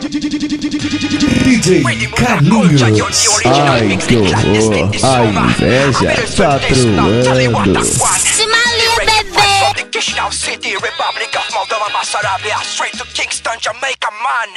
DJ Carlinhos. Ai que horror, a inveja tá truando. City, Republic of Moldova, Basarabia, straight to Kingston, Jamaica, man.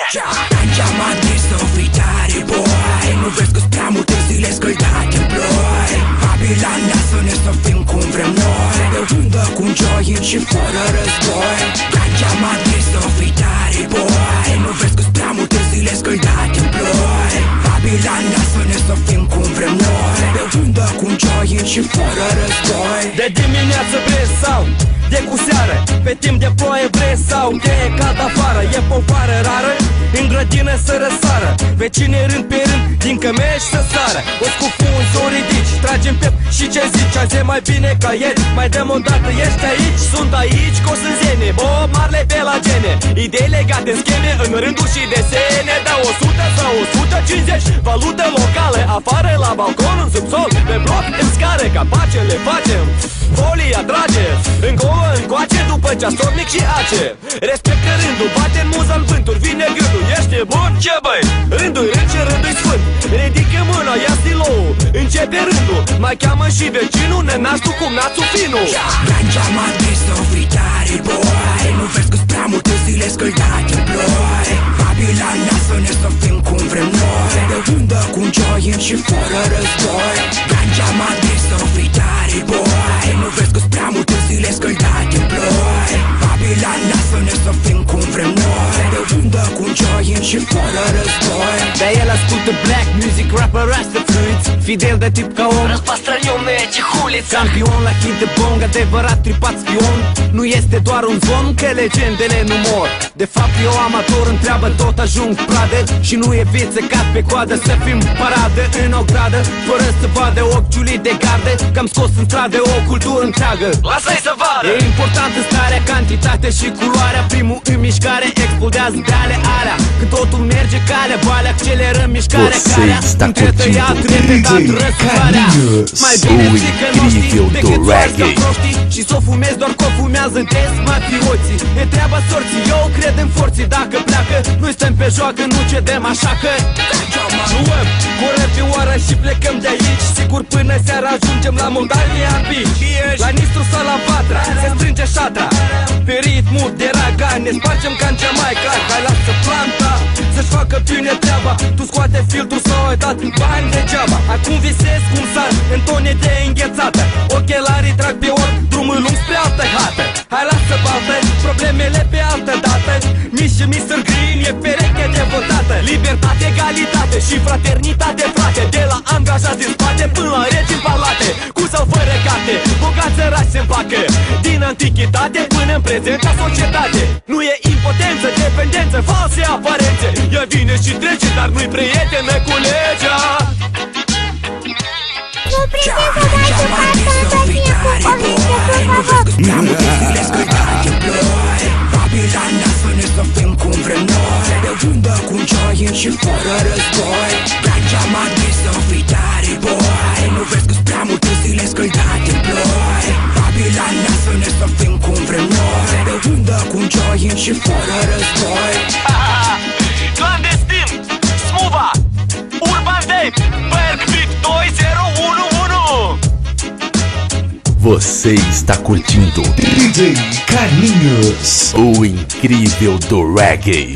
Ganja madness, sofitare, boy. Nu vezi că-s prea multe zile scăldate în ploi. Babilan, lasă-ne să fim cum vrem noi. De vândă cu un joint și fără război. Ganja madness, sofitare, boy. Nu vezi că-s prea multe zile scăldate în ploi. Babilan, lasă-ne să fim cum vrem noi. De vândă cu un joint și fără război. De dimineață vrei sau de cu seară, pe timp de ploaie vrei sau că e cald afară. E povară rară, în grădină să răsară. Vecine rând pe rând, din cămești să sară. O scufunzi, o ridici, tragem pep și ce zici? Azi e mai bine ca ieri, mai dăm o dată, ești aici? Sunt aici, că o să zene, Bob Marley pe la gene. Idei legate în scheme, în rânduri și desene. Da 100 sau 150, valută locală. Afară la balcon, în subsol, pe bloc, în scară. Ca pace le facem, folie atrage. Încolo, încoace, după ceasornic și ace. Respectă rândul, bate în muza în vânturi. Vine gândul, ești bun? Ce băi? Rândul-i rând și rândul-i sfânt. Ridică mâna, ia stilou, începe rândul. Mai cheamă și vecinul, nenaștul cum națul finul. Ganja madness, sofitare, boy. Nu vezi că-s prea multe zile scăldate în ploi. Babilan, lasă-ne să fim cum vrem noi. De vândă cu un joint și fără război. Ganja madness, sofitare, boy. Nu vezi că-s prea multe zile scăldate în ploi. Babilan, lasă-ne să fim cum vrem noi. De vândă cu un joint și fără război. De el ascultă black music, rapper, rasta fruits. Fidel de tip ca om, Распространён эти улицы. campion la hit de bong, adevărat tripat spion. Nu este doar un zvon, că legendele nu mor. De fapt eu amator, întreabă tot ajung pradă. Și nu e viță cat pe coadă, să fim paradă în o gradă. Fără să vadă ochiul de gardă, că am scos în stradă o cultură întreagă. Lasă-i să vadă. E important în starea, cantitatea și culoarea. Primul în mișcare explodează de ale alea. Când totul merge calea, valea, accelerăm mișcarea. Você está curtindo DJ Carlinhos, o incrível do reggae. Și s-o fumezi doar că o fumează des mafioții. E treaba sorții, eu cred în forții. Dacă pleacă, noi stăm pe joacă, nu cedem așa că luăm, curăm pe oară și plecăm de aici. Sigur până seara ajungem la Moldavia în beach. La Nistru sau la Vatra, se strânge șatra. Pe ritmul de raga, ne spargem ca în Jamaica. Hai lasă planta să-și facă bine treaba. Tu scoate filtrul sau ai dat bani degeaba. Acum visez cum sar în tone de înghețată. Ochelarii trag pe orb, drumul lung spre altă hată. Hai lasă baltă, problemele pe altă dată. Mici și Mr. Green e pereche de votată. Libertate, egalitate și fraternitate, frate. De la angajați din spate până la regi în palate. Cu sau fără carte, bogați săraci se împacă. Din antichitate până în prezenta societate. Nu e impotență, dependență, false aparențe. Ea vine și trece, dar nu-i prietenă cu legea. Nu prindeți o dată să fie cu poveste, por favor. Babilan, lasă-ne să fim cum vrem noi. De vândă cu un joint și fără război. Ganja madness, sofitare, boy. Nu vezi că-s prea multe zile scăldate în ploi. Babilan, lasă-ne să fim cum vrem noi. De vândă cu un joint și fără război. Clandestin, Smuva, Urban Vape, Bergbeat 2011. Você está curtindo DJ Carlinhos, o incrível do reggae.